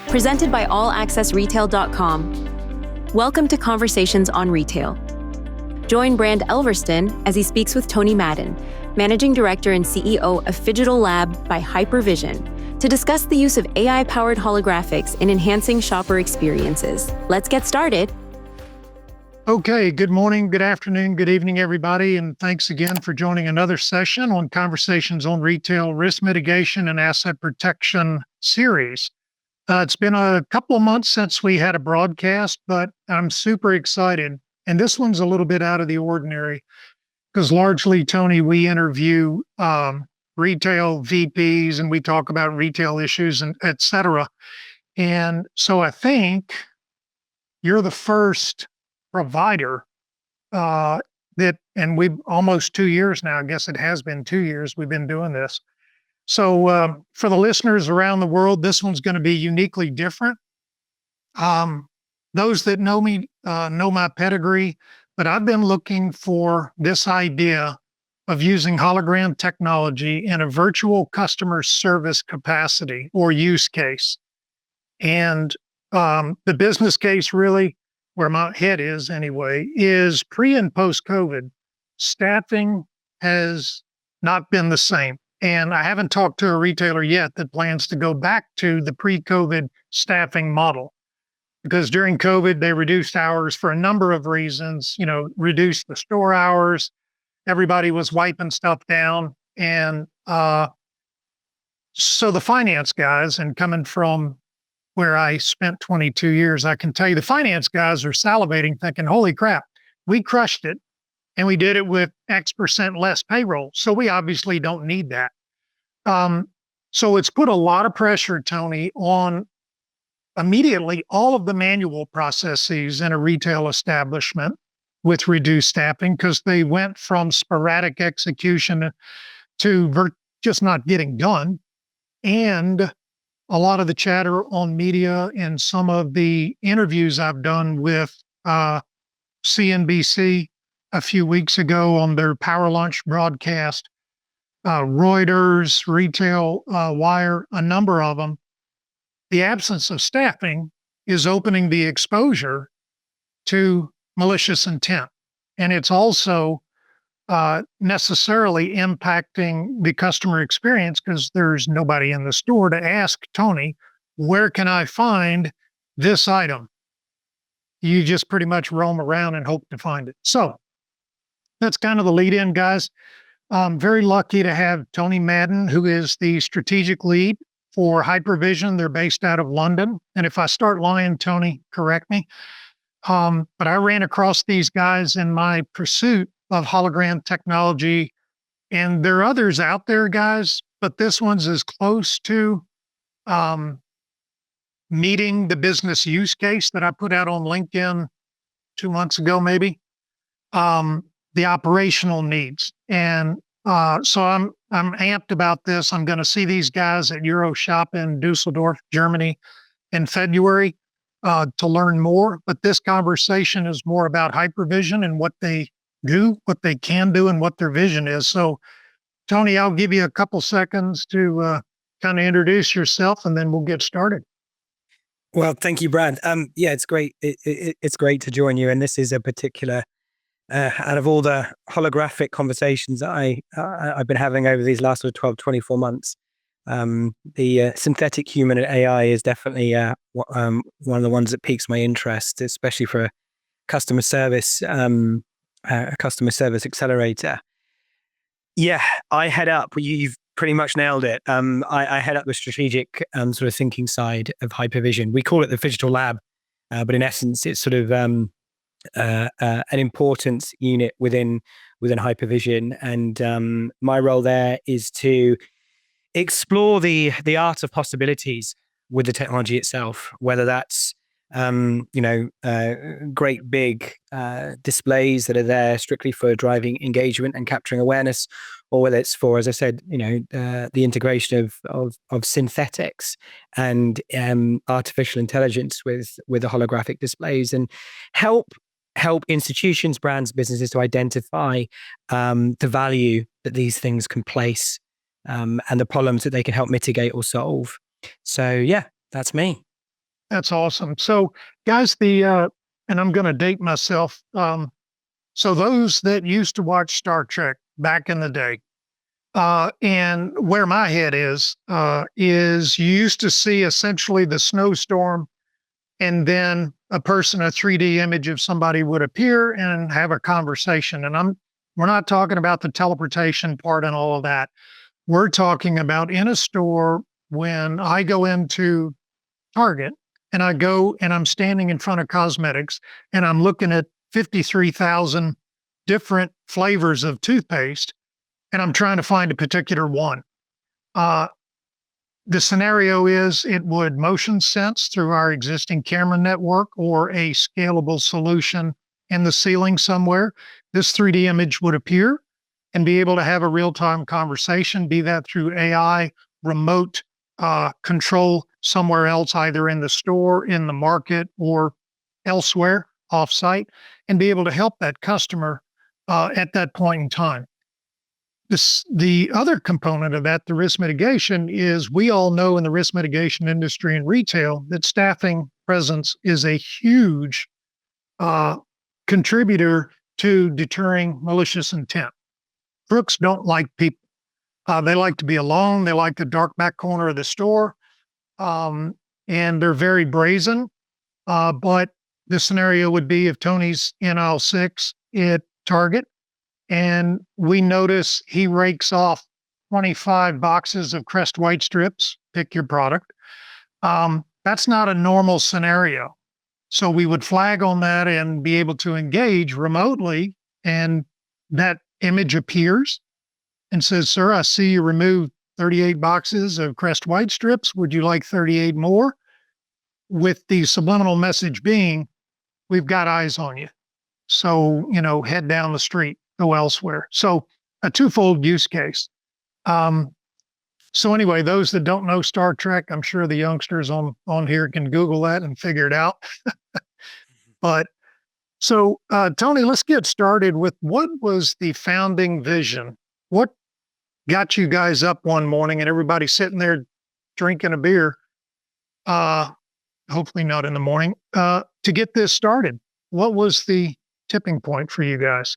presented by allaccessretail.com. Welcome to Conversations on Retail. Join Brand Elverston as he speaks with Tony Madden, Managing Director and CEO of Phygital Lab by Hypervsn, to discuss the use of AI-powered holographics in enhancing shopper experiences. Let's get started. Okay, good morning, good afternoon, good evening, everybody, and thanks again for joining another session on Conversations on Retail Risk Mitigation and Asset Protection series. It's been a couple of months since we had a broadcast, but I'm super excited. And this one's a little bit out of the ordinary because largely, Tony, we interview retail VPs and we talk about retail issues and et cetera. And so I think you're the first provider and we've almost 2 years now. I guess it has been 2 years we've been doing this. So for the listeners around the world, this one's going to be uniquely different. Those that know me know my pedigree, but I've been looking for this idea of using hologram technology in a virtual customer service capacity or use case. And the business case really, where my head is anyway, is pre and post-COVID, staffing has not been the same. And I haven't talked to a retailer yet that plans to go back to the pre-COVID staffing model. Because during COVID, they reduced hours for a number of reasons, reduced the store hours. Everybody was wiping stuff down. And so the finance guys, and coming from where I spent 22 years, I can tell you the finance guys are salivating, thinking, holy crap, we crushed it. And we did it with X% less payroll. So we obviously don't need that. So it's put a lot of pressure, Tony, on immediately all of the manual processes in a retail establishment with reduced staffing because they went from sporadic execution to just not getting done. And a lot of the chatter on media and some of the interviews I've done with CNBC a few weeks ago on their Power Lunch broadcast, Reuters, Retail Wire, a number of them, the absence of staffing is opening the exposure to malicious intent. And it's also necessarily impacting the customer experience because there's nobody in the store to ask Tony, where can I find this item? You just pretty much roam around and hope to find it. So that's kind of the lead in, guys. I'm very lucky to have Tony Madden, who is the strategic lead for Hypervsn. They're based out of London. And if I start lying, Tony, correct me. But I ran across these guys in my pursuit of hologram technology. And there are others out there, guys, but this one's as close to meeting the business use case that I put out on LinkedIn 2 months ago, maybe. The operational needs. And so I'm amped about this. I'm going to see these guys at EuroShop in Dusseldorf, Germany in February to learn more. But this conversation is more about Hypervsn and what they do, what they can do, and what their vision is. So, Tony, I'll give you a couple seconds to kind of introduce yourself, and then we'll get started. Well, thank you, Brad. Yeah, it's great. It's great to join you. And this is a particular out of all the holographic conversations that I've been having over these last 12, 24 months, the synthetic human and AI is definitely one of the ones that piques my interest, especially for a customer service accelerator. Yeah, I head up, you've pretty much nailed it. I head up the strategic sort of thinking side of Hypervsn. We call it the Phygital Lab, but in essence, it's sort of an important unit within Hypervsn, and my role there is to explore the art of possibilities with the technology itself, whether that's great big displays that are there strictly for driving engagement and capturing awareness, or whether it's for, as I said, the integration of synthetics and artificial intelligence with the holographic displays, and help institutions, brands, businesses to identify the value that these things can place and the problems that they can help mitigate or solve. So yeah, that's me. That's awesome. So, guys, and I'm going to date myself. So those that used to watch Star Trek back in the day, and where my head is you used to see essentially the snowstorm, and then a 3D image of somebody would appear and have a conversation. And we're not talking about the teleportation part and all of that. We're talking about in a store when I go into Target and I go and I'm standing in front of cosmetics and I'm looking at 53,000 different flavors of toothpaste and I'm trying to find a particular one. Uh, the scenario is it would motion sense through our existing camera network or a scalable solution in the ceiling somewhere. This 3D image would appear and be able to have a real-time conversation, be that through AI, remote control somewhere else, either in the store, in the market, or elsewhere offsite, and be able to help that customer at that point in time. The other component of that, the risk mitigation, is we all know in the risk mitigation industry and retail that staffing presence is a huge contributor to deterring malicious intent. Crooks don't like people. They like to be alone. They like the dark back corner of the store. And they're very brazen. But the scenario would be if Tony's in aisle 6 at Target, and we notice he rakes off 25 boxes of Crest white strips, pick your product. That's not a normal scenario. So we would flag on that and be able to engage remotely, and that image appears and says, "Sir, I see you removed 38 boxes of Crest white strips. Would you like 38 more?" With the subliminal message being, "We've got eyes on you. So, head down the street, go elsewhere." So a twofold use case. So anyway, those that don't know Star Trek, I'm sure the youngsters on here can Google that and figure it out. But so, Tony, let's get started with what was the founding vision? What got you guys up one morning and everybody sitting there drinking a beer? Hopefully not in the morning, to get this started. What was the tipping point for you guys?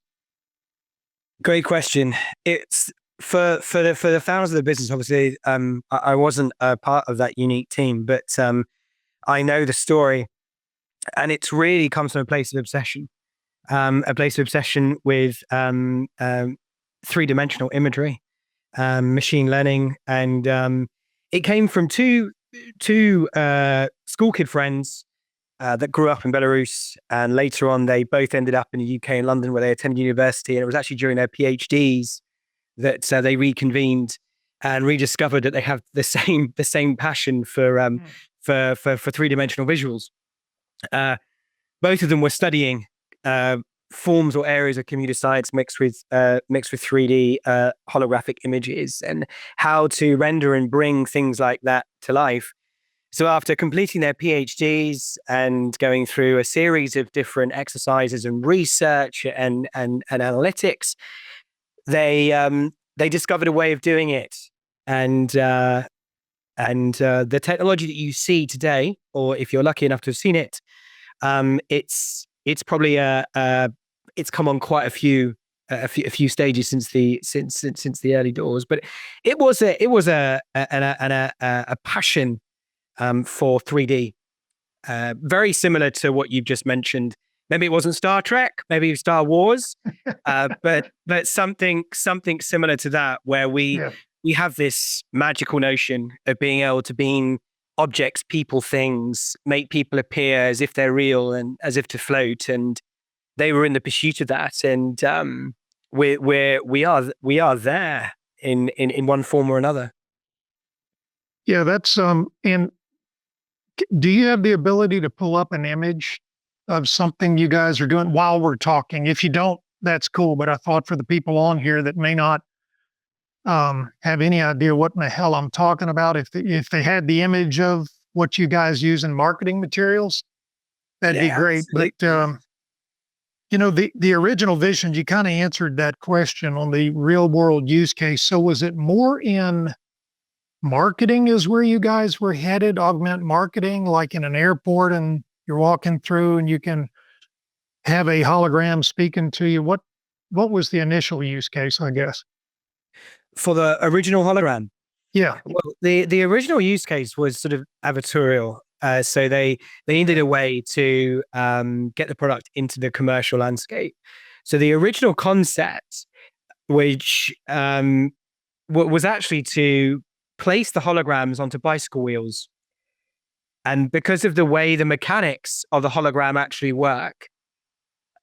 Great question. It's for the founders of the business. Obviously, I wasn't a part of that unique team, but I know the story, and it's really comes from a place of obsession, with three-dimensional imagery, machine learning, and it came from two school kid friends that grew up in Belarus, and later on they both ended up in the UK and London, where they attended university. And it was actually during their PhDs that they reconvened and rediscovered that they have the same passion for three-dimensional visuals. Both of them were studying forms or areas of computer science mixed with 3D holographic images, and how to render and bring things like that to life. So after completing their PhDs and going through a series of different exercises and research and analytics, they discovered a way of doing it. And the technology that you see today, or if you're lucky enough to have seen it, it's probably it's come on quite a few stages since the early doors. But it was a passion for 3D, very similar to what you've just mentioned. Maybe it wasn't Star Trek, maybe it was Star Wars, but something similar to that, where we have this magical notion of being able to beam objects, people, things, make people appear as if they're real and as if to float. And they were in the pursuit of that, and we are there in one form or another. Yeah, that's and do you have the ability to pull up an image of something you guys are doing while we're talking? If you don't, that's cool. But I thought for the people on here that may not have any idea what in the hell I'm talking about, if they had the image of what you guys use in marketing materials, that'd be great. Absolutely. But the original vision, you kind of answered that question on the real world use case. So was it more in marketing is where you guys were headed, augment marketing, like in an airport and you're walking through and you can have a hologram speaking to you. What was the initial use case, I guess? For the original hologram? Yeah. Well, the original use case was sort of advertorial. So they needed a way to get the product into the commercial landscape. So the original concept, which was actually to place the holograms onto bicycle wheels. And because of the way the mechanics of the hologram actually work,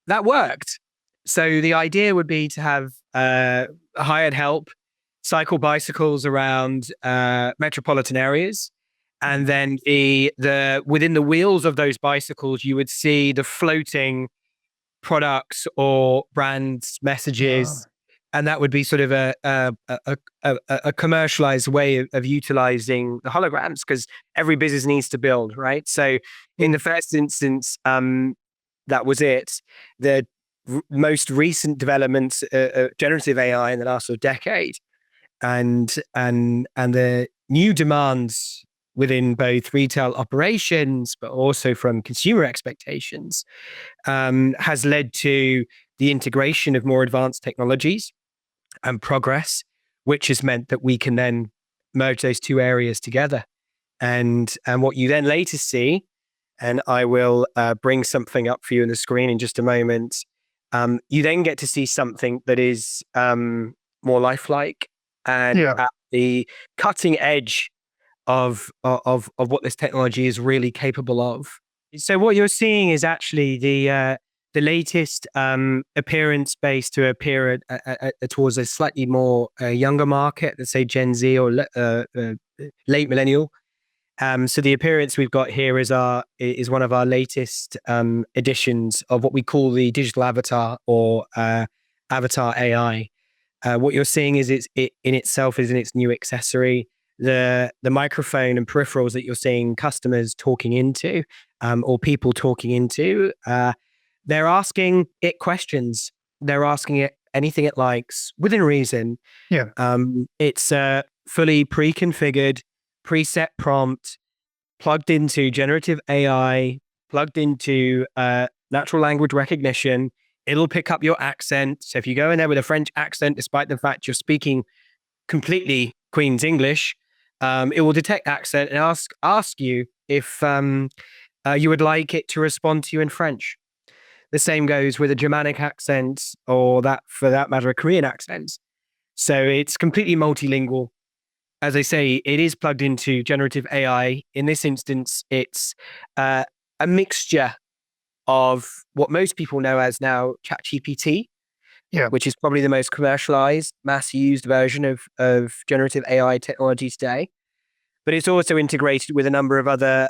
that worked. So the idea would be to have hired help cycle bicycles around metropolitan areas. And then the within the wheels of those bicycles, you would see the floating products or brands messages, and that would be sort of a commercialized way of utilizing the holograms, because every business needs to build, right? So in the first instance, that was it. The most recent developments, generative AI in the last sort of decade, and the new demands within both retail operations, but also from consumer expectations, has led to the integration of more advanced technologies and progress, which has meant that we can then merge those two areas together. And what you then later see, and I will bring something up for you on the screen in just a moment, you then get to see something that is more lifelike and Yeah. at the cutting edge of what this technology is really capable of. So what you're seeing is actually the latest appearance base to appear towards a slightly more younger market, let's say Gen Z or late millennial. So the appearance we've got here is one of our latest editions of what we call the digital avatar, or avatar AI. What you're seeing is it in itself is in its new accessory. The microphone and peripherals that you're seeing customers talking into, or people talking into, they're asking it questions. They're asking it anything it likes within reason. Yeah. It's fully pre-configured, preset prompt, plugged into generative AI, plugged into natural language recognition. It'll pick up your accent. So if you go in there with a French accent, despite the fact you're speaking completely Queen's English, it will detect accent and ask you if you would like it to respond to you in French. The same goes with a Germanic accent, or that, for that matter, a Korean accent. So it's completely multilingual. As I say, it is plugged into generative AI. In this instance, it's a mixture of what most people know as now ChatGPT, Yeah. which is probably the most commercialized, mass used version of generative AI technology today. But it's also integrated with a number of other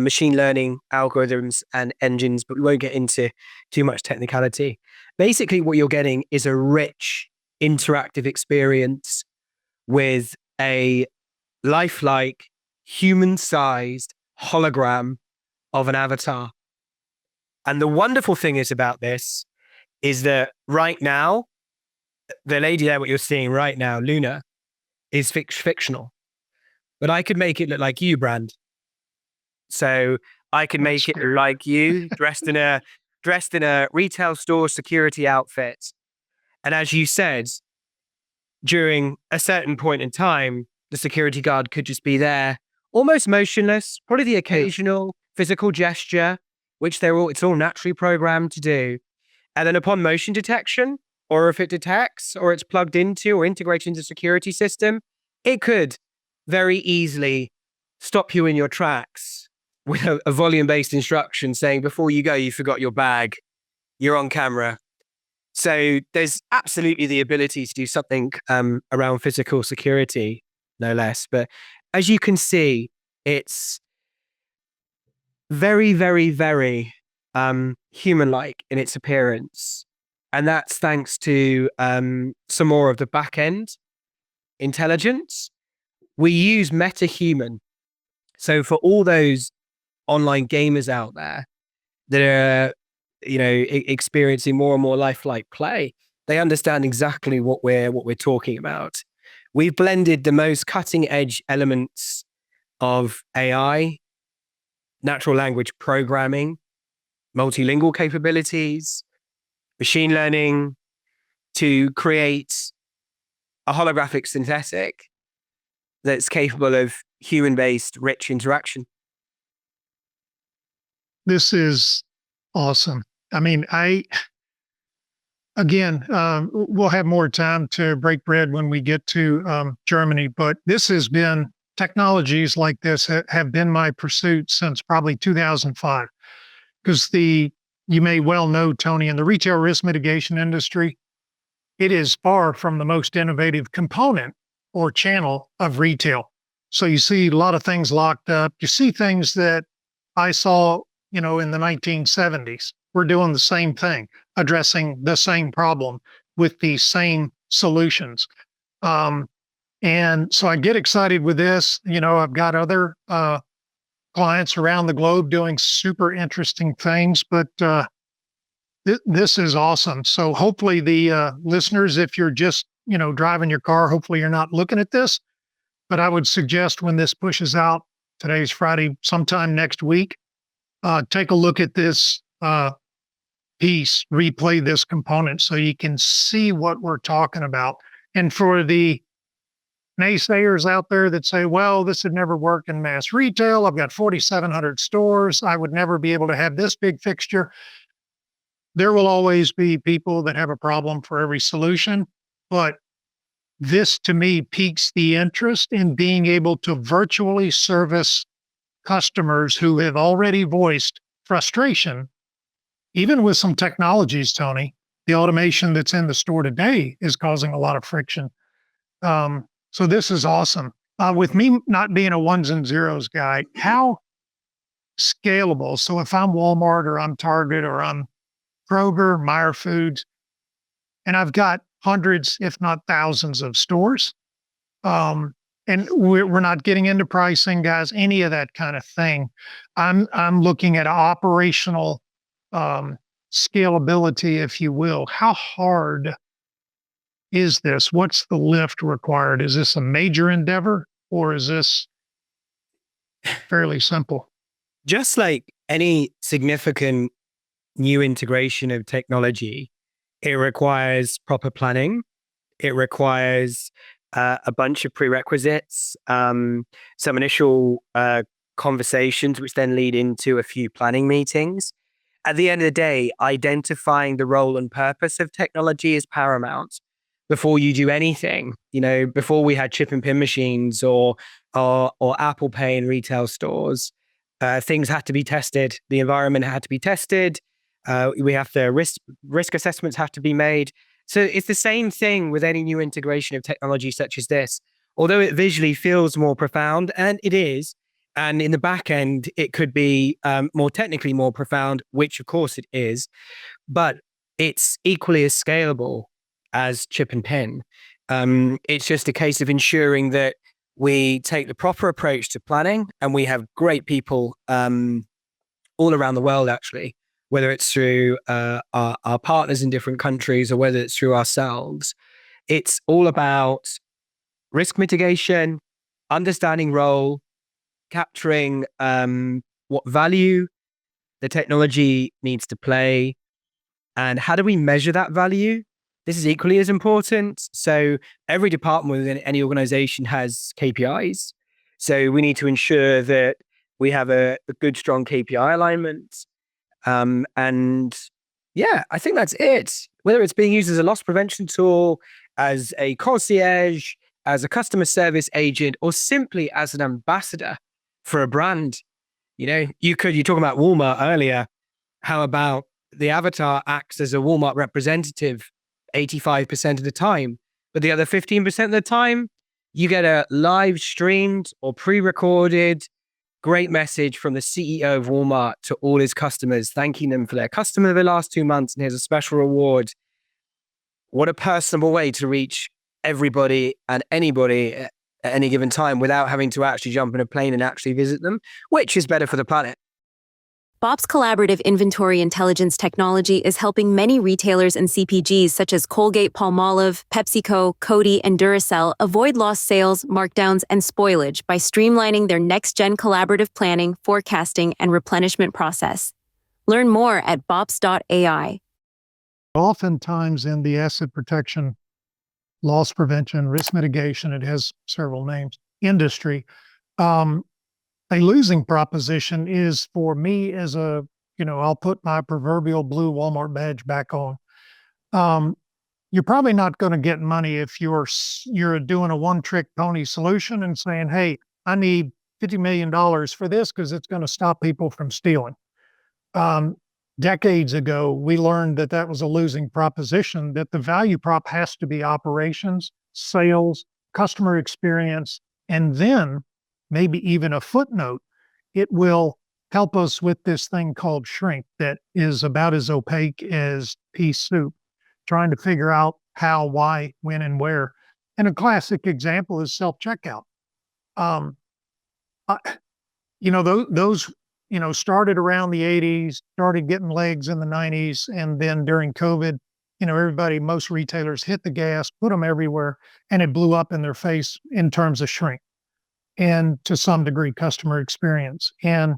machine learning algorithms and engines, but we won't get into too much technicality. Basically, what you're getting is a rich, interactive experience with a lifelike, human-sized hologram of an avatar. And the wonderful thing is about this is that right now, the lady there, what you're seeing right now, Luna, is fictional. But I could make it look like you, Brand. So I could make it like you, dressed in a retail store security outfit. And as you said, during a certain point in time, the security guard could just be there, almost motionless, probably the occasional physical gesture, which it's all naturally programmed to do. And then upon motion detection, or if it detects, or it's plugged into or integrated into the security system, it could very easily stop you in your tracks with a volume-based instruction saying, before you go, you forgot your bag, you're on camera. So there's absolutely the ability to do something around physical security, no less. But as you can see, it's very, very, very human-like in its appearance. And that's thanks to some more of the back-end intelligence. We use MetaHuman. So for all those online gamers out there that are, experiencing more and more lifelike play, they understand exactly what we're talking about. we've blended the most cutting edge elements of AI, natural language programming, multilingual capabilities, machine learning to create a holographic synthetic that's capable of human-based rich interaction. This is awesome. I mean, we'll have more time to break bread when we get to Germany, but this has been technologies like this have been my pursuit since probably 2005. Because you may well know, Tony, in the retail risk mitigation industry, it is far from the most innovative component or channel of retail. So you see a lot of things locked up. You see things that I saw, in the 1970s. We're doing the same thing, addressing the same problem with the same solutions. And so I get excited with this. I've got other clients around the globe doing super interesting things, but this is awesome. So hopefully the listeners, if you're just, driving your car, hopefully you're not looking at this, but I would suggest when this pushes out, today's Friday, sometime next week, take a look at this piece, replay this component so you can see what we're talking about. And for the naysayers out there that say, well, this would never work in mass retail. I've got 4,700 stores. I would never be able to have this big fixture. There will always be people that have a problem for every solution. But this, to me, piques the interest in being able to virtually service customers who have already voiced frustration, even with some technologies, Tony. The automation that's in the store today is causing a lot of friction. So this is awesome. With me not being a ones and zeros guy, how scalable? So if I'm Walmart or I'm Target or I'm Kroger, Meyer Foods, and I've got hundreds, if not thousands of stores, and we're not getting into pricing, guys, any of that kind of thing. I'm looking at operational scalability, if you will. How hard is this? What's the lift required? Is this a major endeavor or is this fairly simple? Just like any significant new integration of technology, it requires proper planning. It requires a bunch of prerequisites, some initial conversations, which then lead into a few planning meetings. At the end of the day, identifying the role and purpose of technology is paramount before you do anything. Before we had chip and pin machines or Apple Pay in retail stores, things had to be tested. The environment had to be tested. We have to risk assessments have to be made. So it's the same thing with any new integration of technology such as this. Although it visually feels more profound, and it is, and in the back end, it could be more technically more profound, which of course it is, but it's equally as scalable as chip and pin. It's just a case of ensuring that we take the proper approach to planning, and we have great people all around the world, actually, whether it's through our partners in different countries or whether it's through ourselves. It's all about risk mitigation, understanding role, capturing what value the technology needs to play, and how do we measure that value? This is equally as important. So every department within any organization has KPIs. So we need to ensure that we have a good, strong KPI alignment. And yeah, I think that's it. Whether it's being used as a loss prevention tool, as a concierge, as a customer service agent, or simply as an ambassador for a brand. You're talking about Walmart earlier. How about the avatar acts as a Walmart representative 85% of the time, but the other 15% of the time, you get a live streamed or pre-recorded great message from the CEO of Walmart to all his customers, thanking them for their customer the last 2 months, and here's a special reward. What a personable way to reach everybody and anybody at any given time without having to actually jump in a plane and actually visit them, which is better for the planet. BOP's collaborative inventory intelligence technology is helping many retailers and CPGs such as Colgate-Palmolive, PepsiCo, Coty, and Duracell avoid lost sales, markdowns, and spoilage by streamlining their next-gen collaborative planning, forecasting, and replenishment process. Learn more at bops.ai. Oftentimes in the asset protection, loss prevention, risk mitigation, it has several names, industry, a losing proposition is for me as I'll put my proverbial blue Walmart badge back on. You're probably not going to get money if you're doing a one-trick pony solution and saying, hey, I need $50 million for this because it's going to stop people from stealing. Decades ago, we learned that was a losing proposition, that the value prop has to be operations, sales, customer experience, and then maybe even a footnote. It will help us with this thing called shrink that is about as opaque as pea soup, trying to figure out how, why, when, and where. And a classic example is self-checkout. Those started around the 80s, started getting legs in the 90s, and then during COVID, most retailers hit the gas, put them everywhere, and it blew up in their face in terms of shrink and to some degree customer experience. And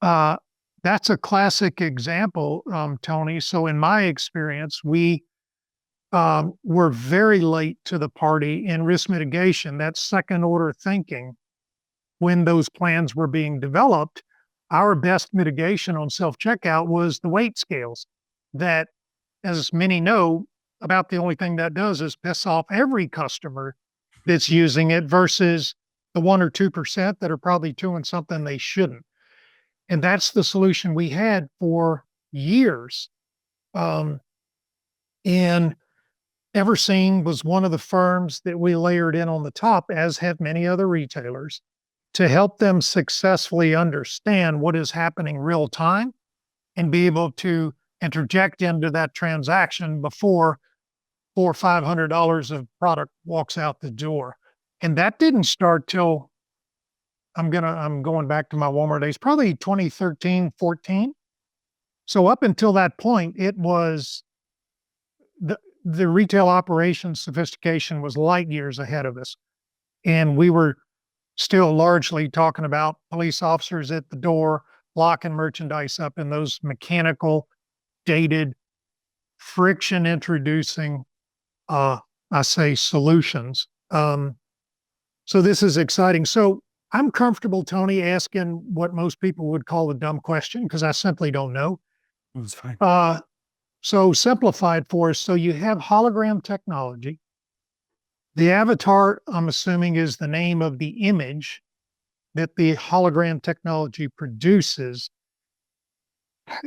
that's a classic example, Tony. So in my experience, we were very late to the party in risk mitigation, that second order thinking. When those plans were being developed, our best mitigation on self-checkout was the weight scales that, as many know, about the only thing that does is piss off every customer that's using it versus the 1 or 2% that are probably doing something they shouldn't. And that's the solution we had for years. And Everseen was one of the firms that we layered in on the top, as have many other retailers, to help them successfully understand what is happening real time and be able to interject into that transaction before $400 or $500 of product walks out the door. And that didn't start till I'm going back to my Walmart days, probably 2013, 14. So up until that point, it was the retail operations sophistication was light years ahead of us. And we were still largely talking about police officers at the door, locking merchandise up in those mechanical, dated, friction introducing, solutions. So this is exciting. So I'm comfortable, Tony, asking what most people would call a dumb question because I simply don't know. That's fine. So simplified for us. So you have hologram technology. The avatar, I'm assuming, is the name of the image that the hologram technology produces.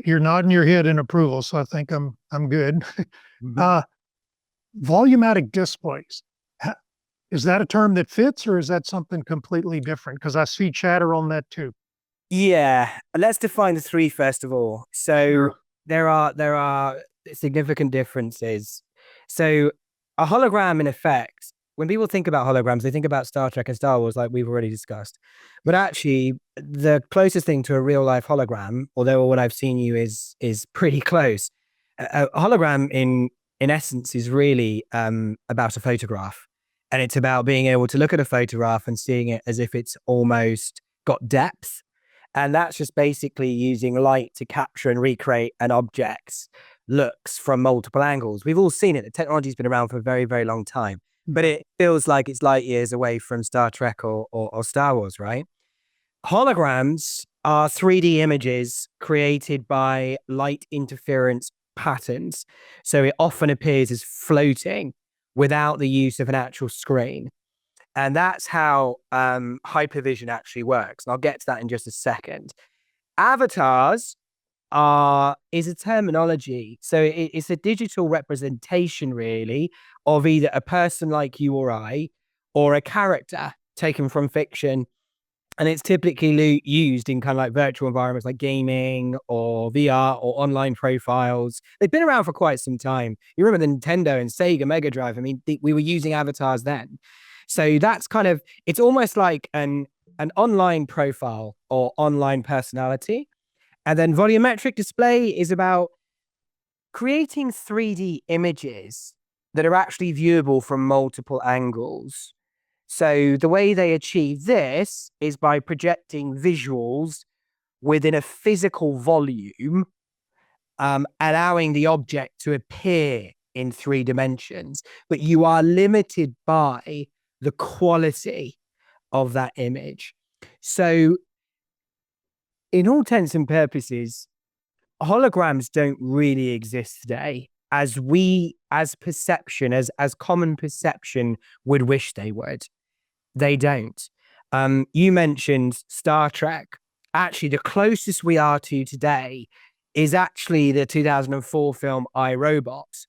You're nodding your head in approval, so I think I'm good. Mm-hmm. Volumatic displays. Is that a term that fits, or is that something completely different? Because I see chatter on that too. Yeah, let's define the three first of all. So Sure. there are significant differences. So a hologram, in effect, when people think about holograms, they think about Star Trek and Star Wars, like we've already discussed. But actually, the closest thing to a real life hologram, although what I've seen you is pretty close. A hologram, in essence, is really about a photograph, and it's about being able to look at a photograph and seeing it as if it's almost got depth. And that's just basically using light to capture and recreate an object's looks from multiple angles. We've all seen it. The technology's been around for a very, very long time, but it feels like it's light years away from Star Trek or Star Wars, right? Holograms are 3D images created by light interference patterns. So it often appears as floating without the use of an actual screen. And that's how Hypervsn actually works. And I'll get to that in just a second. Avatars is a terminology. So it's a digital representation, really, of either a person like you or I, or a character taken from fiction. And it's typically used in kind of like virtual environments like gaming or VR or online profiles. They've been around for quite some time. You remember the Nintendo and Sega Mega Drive? I mean, we were using avatars then. So that's kind of, it's almost like an online profile or online personality. And then volumetric display is about creating 3D images that are actually viewable from multiple angles. So the way they achieve this is by projecting visuals within a physical volume, allowing the object to appear in 3 dimensions, but you are limited by the quality of that image. So in all intents and purposes, holograms don't really exist today as perception, as common perception would wish they would. They don't. You mentioned Star Trek. Actually, the closest we are to today is actually the 2004 film I, Robot.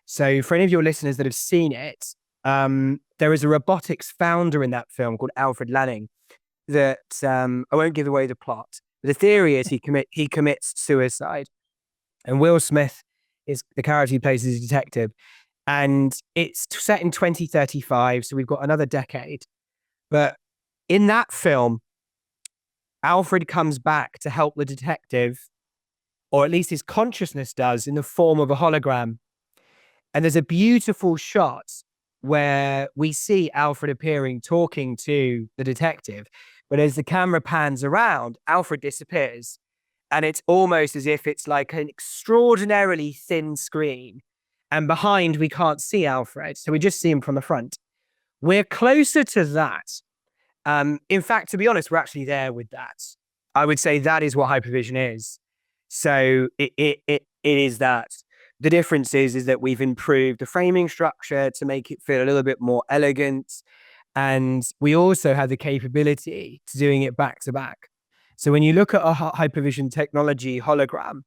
So for any of your listeners that have seen it, there is a robotics founder in that film called Alfred Lanning that I won't give away the plot. The theory is he commits suicide, and Will Smith is the character he plays as a detective, and it's set in 2035, so we've got another decade. But in that film, Alfred comes back to help the detective, or at least his consciousness does, in the form of a hologram. And there's a beautiful shot where we see Alfred appearing, talking to the detective. But as the camera pans around, Alfred disappears. And it's almost as if it's like an extraordinarily thin screen. And behind, we can't see Alfred. So we just see him from the front. We're closer to that. In fact, to be honest, we're actually there with that. I would say that is what Hypervsn is. So it is that. The difference is that we've improved the framing structure to make it feel a little bit more elegant. And we also have the capability to doing it back to back. So when you look at a Hypervsn technology hologram,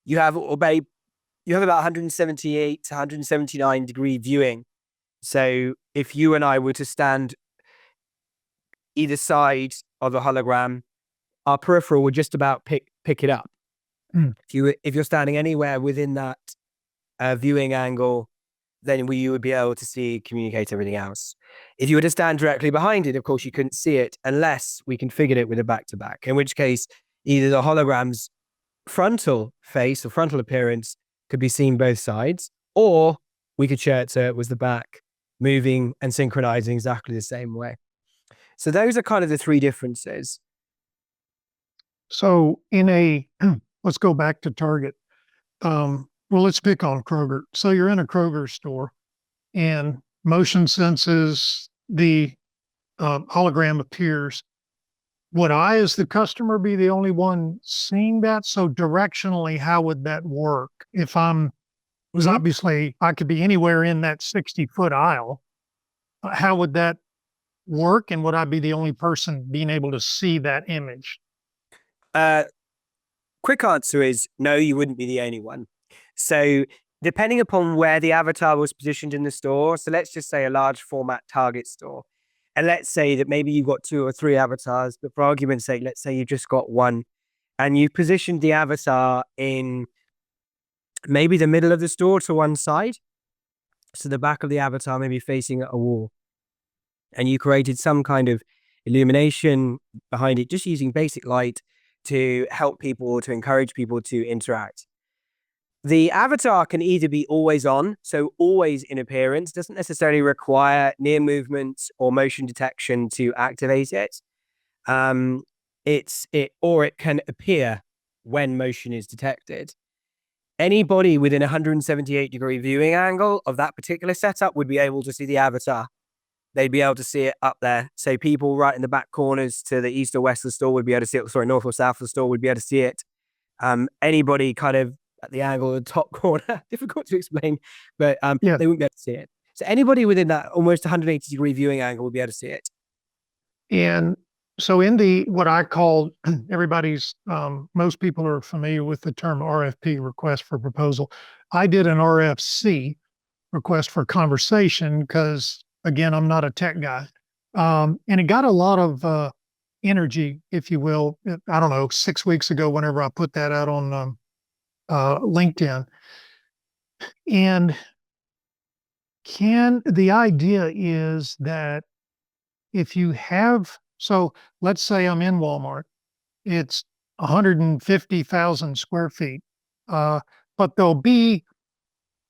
you have about 178 to 179 degree viewing. So if you and I were to stand either side of the hologram, our peripheral would just about pick it up. If you're standing anywhere within that viewing angle, then you would be able to see, communicate everything else. If you were to stand directly behind it, of course, you couldn't see it unless we configured it with a back-to-back, in which case either the hologram's frontal face or frontal appearance could be seen both sides, or we could share it so it was the back moving and synchronizing exactly the same way. So those are kind of the 3 differences. So let's go back to Target. Well, let's pick on Kroger. So you're in a Kroger store and motion senses, the hologram appears. Would I, as the customer, be the only one seeing that? So directionally, how would that work? If because obviously I could be anywhere in that 60-foot aisle. How would that work? And would I be the only person being able to see that image? Quick answer is no, you wouldn't be the only one. So depending upon where the avatar was positioned in the store, so let's just say a large format Target store, and let's say that maybe you've got 2 or 3 avatars, but for argument's sake, let's say you've just got one, and you've positioned the avatar in maybe the middle of the store to one side, so the back of the avatar may be facing a wall, and you created some kind of illumination behind it, just using basic light to help people, to encourage people to interact. The avatar can either be always on, so always in appearance, doesn't necessarily require near movement or motion detection to activate it. Or it can appear when motion is detected. Anybody within 178-degree viewing angle of that particular setup would be able to see the avatar. They'd be able to see it up there. So people right in the back corners to the east or west of the store would be able to see it. Sorry, north or south of the store would be able to see it. Anybody kind of at the angle of the top corner, difficult to explain, but they wouldn't be able to see it. So anybody within that almost 180-degree viewing angle would be able to see it. And so in what I call most people are familiar with the term RFP, request for proposal. I did an RFC, request for conversation, because again, I'm not a tech guy. And it got a lot of energy, if you will. I don't know, 6 weeks ago, whenever I put that out on LinkedIn. And the idea is that if you have, so let's say I'm in Walmart, it's 150,000 square feet. But there'll be,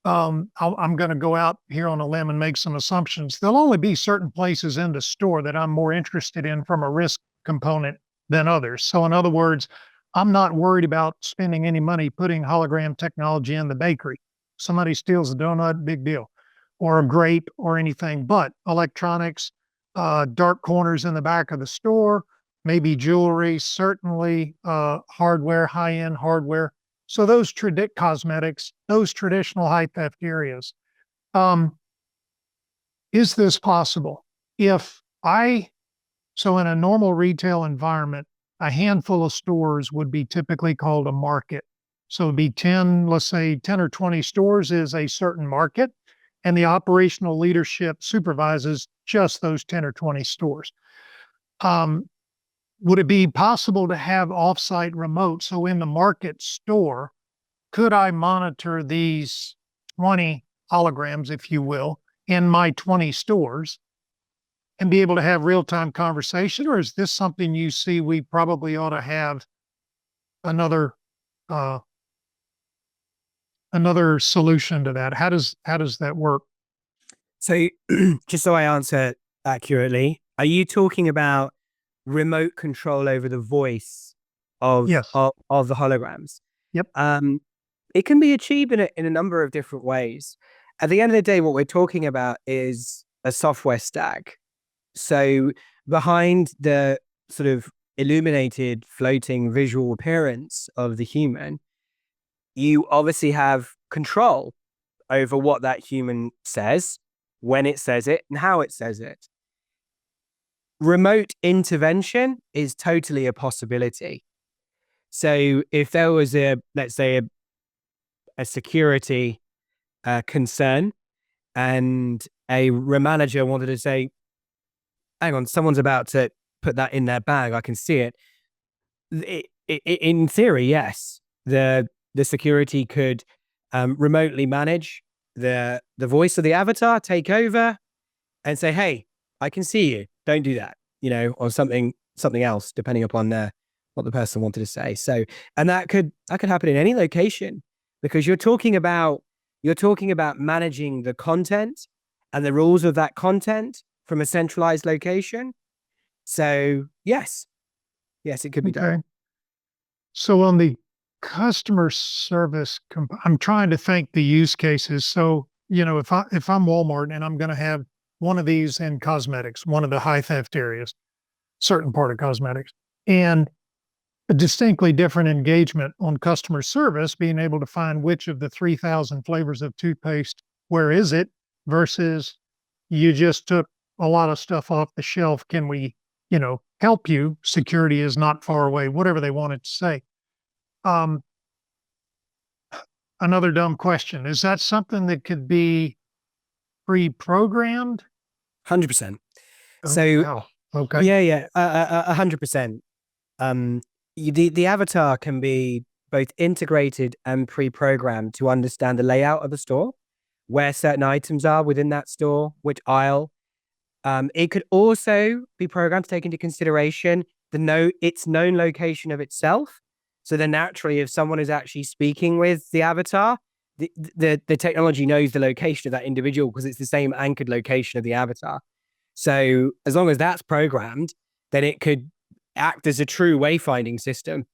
I'm going to go out here on a limb and make some assumptions. There'll only be certain places in the store that I'm more interested in from a risk component than others. So, in other words, I'm not worried about spending any money putting hologram technology in the bakery. Somebody steals a donut, big deal, or a grape or anything, but electronics, dark corners in the back of the store, maybe jewelry, certainly hardware, high-end hardware. So those cosmetics, those traditional high theft areas. Um, is this possible? If I, so in a normal retail environment, a handful of stores would be typically called a market. So it'd be 10, let's say 10 or 20 stores is a certain market, and the operational leadership supervises just those 10 or 20 stores. Would it be possible to have offsite remote? So in the market store, could I monitor these 20 holograms, if you will, in my 20 stores and be able to have real-time conversation? Or is this something you see we probably ought to have another uh, another solution to that? How does that work? So just so I answer accurately, are you talking about remote control over the voice of Yes. the holograms? Yep. It can be achieved in a number of different ways. At the end of the day, what we're talking about is a software stack. So behind the sort of illuminated floating visual appearance of the human, you obviously have control over what that human says, when it says it, and how it says it. Remote intervention is totally a possibility. So if there was let's say a security concern and a manager wanted to say, hang on, someone's about to put that in their bag, I can see it. In theory, yes, the security could remotely manage the voice of the avatar, take over and say, hey, I can see you, don't do that, or something else, depending upon what the person wanted to say. So, and that could happen in any location, because you're talking about managing the content and the rules of that content from a centralized location. So yes, it could be done. So on the customer service, I'm trying to think the use cases. So, if I'm Walmart and I'm going to have one of these in cosmetics, one of the high theft areas, certain part of cosmetics, and a distinctly different engagement on customer service, being able to find which of the 3,000 flavors of toothpaste, where is it, versus you just took a lot of stuff off the shelf. Can we, help you? Security is not far away, whatever they wanted to say. Another dumb question. Is that something that could be pre-programmed? 100%. Oh, So, wow. Okay. yeah, 100%. The avatar can be both integrated and pre-programmed to understand the layout of the store, where certain items are within that store, which aisle. It could also be programmed to take into consideration its known location of itself. So then naturally, if someone is actually speaking with the avatar, the technology knows the location of that individual because it's the same anchored location of the avatar. So as long as that's programmed, then it could act as a true wayfinding system.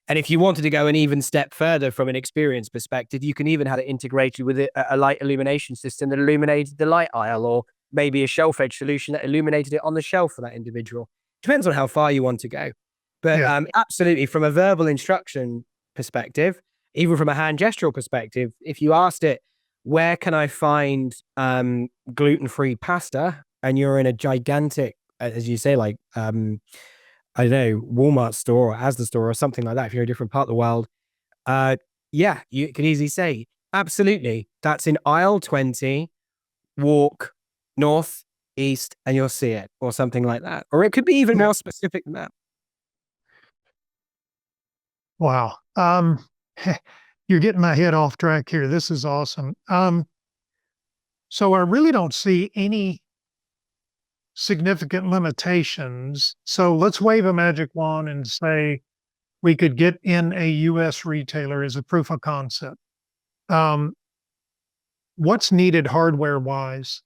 And if you wanted to go an even step further from an experience perspective, you can even have it integrated with a light illumination system that illuminated the light aisle, or maybe a shelf edge solution that illuminated it on the shelf for that individual. Depends on how far you want to go. But absolutely, from a verbal instruction perspective, even from a hand gestural perspective, if you asked it, where can I find gluten-free pasta? And you're in a gigantic, as you say, like, I don't know, Walmart store or Asda store or something like that, if you're in a different part of the world, you could easily say, absolutely, that's in aisle 20, walk north, east, and you'll see it, or something like that. Or it could be even more specific than that. Wow. You're getting my head off track here. This is awesome. So I really don't see any significant limitations. So let's wave a magic wand and say, we could get in a US retailer as a proof of concept. What's needed hardware wise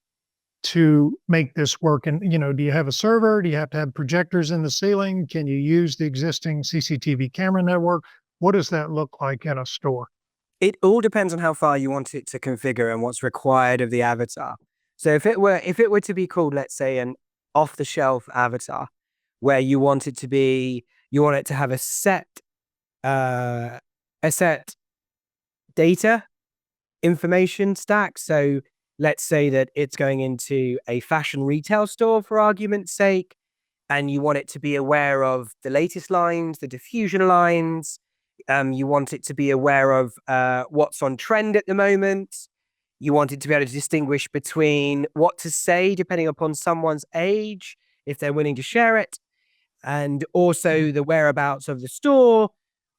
to make this work? And, do you have a server? Do you have to have projectors in the ceiling? Can you use the existing CCTV camera network? What does that look like in a store? It all depends on how far you want it to configure and what's required of the avatar. So if it were to be called, let's say, an off-the-shelf avatar, where you want it to have a set data information stack. So let's say that it's going into a fashion retail store, for argument's sake, and you want it to be aware of the latest lines, the diffusion lines. You want it to be aware of what's on trend at the moment. You want it to be able to distinguish between what to say depending upon someone's age, if they're willing to share it, and also the whereabouts of the store.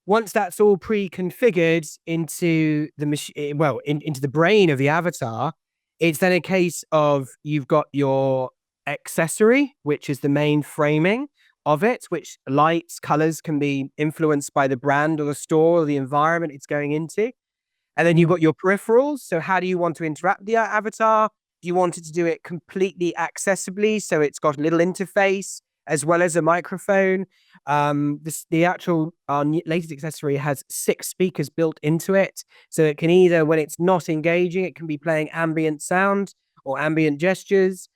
Once that's all pre-configured into the machine, into the brain of the avatar, it's then a case of you've got your accessory, which is the main framing of it, which lights, colors can be influenced by the brand or the store or the environment it's going into. And then you've got your peripherals. So how do you want to interact with the avatar? Do you want it to do it completely accessibly? So it's got a little interface as well as a microphone. The actual latest accessory has 6 speakers built into it. So it can either, when it's not engaging, it can be playing ambient sound or ambient gestures.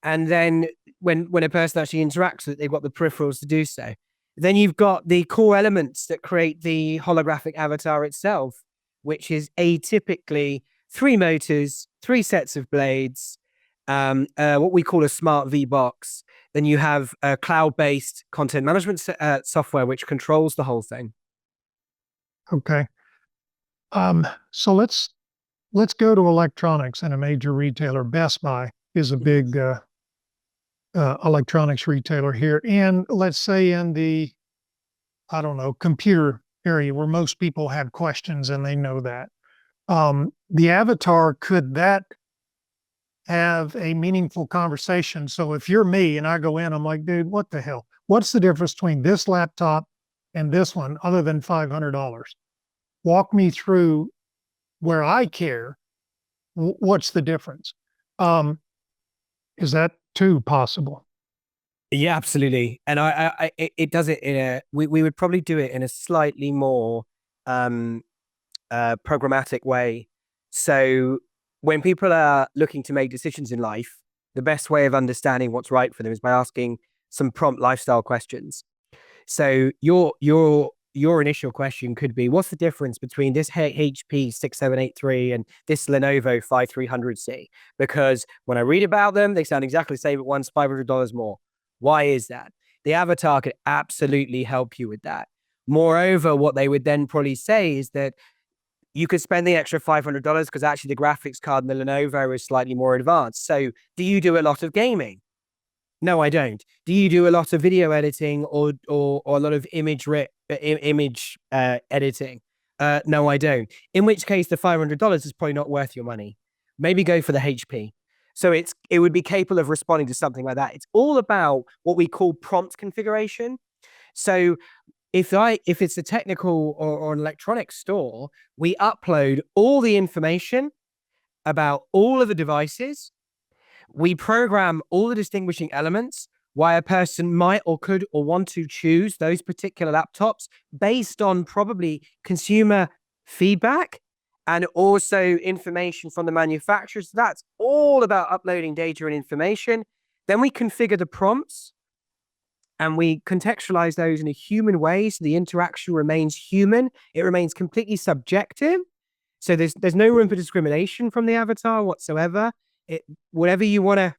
And then when a person actually interacts with it, they've got the peripherals to do so. Then you've got the core elements that create the holographic avatar itself, which is atypically 3 motors, 3 sets of blades, what we call a smart V box. Then you have a cloud-based content management software, which controls the whole thing. Okay. So let's go to electronics and a major retailer. Best Buy is a big electronics retailer here. And let's say in the, computer area where most people have questions and they know that. The avatar, could that have a meaningful conversation? So if you're me and I go in, I'm like, dude, what the hell? What's the difference between this laptop and this one other than $500? Walk me through where I care. What's the difference? Is that too possible? Yeah, absolutely. And it does it in a, we would probably do it in a slightly more programmatic way. So when people are looking to make decisions in life, the best way of understanding what's right for them is by asking some prompt lifestyle questions. So your initial question could be, what's the difference between this HP 6783 and this Lenovo 5300C? Because when I read about them, they sound exactly the same, but one's $500 more. Why is that? The avatar could absolutely help you with that. Moreover, what they would then probably say is that you could spend the extra $500 because actually the graphics card in the Lenovo is slightly more advanced. So do you do a lot of gaming? No, I don't. Do you do a lot of video editing or a lot of image editing? No, I don't. In which case, the $500 is probably not worth your money. Maybe go for the HP. So it would be capable of responding to something like that. It's all about what we call prompt configuration. So if it's a technical or an electronics store, we upload all the information about all of the devices. We program all the distinguishing elements, why a person might or could or want to choose those particular laptops based on probably consumer feedback and also information from the manufacturers. That's all about uploading data and information. Then we configure the prompts and we contextualize those in a human way so the interaction remains human. It remains completely subjective. So there's no room for discrimination from the avatar whatsoever. Whatever you want to,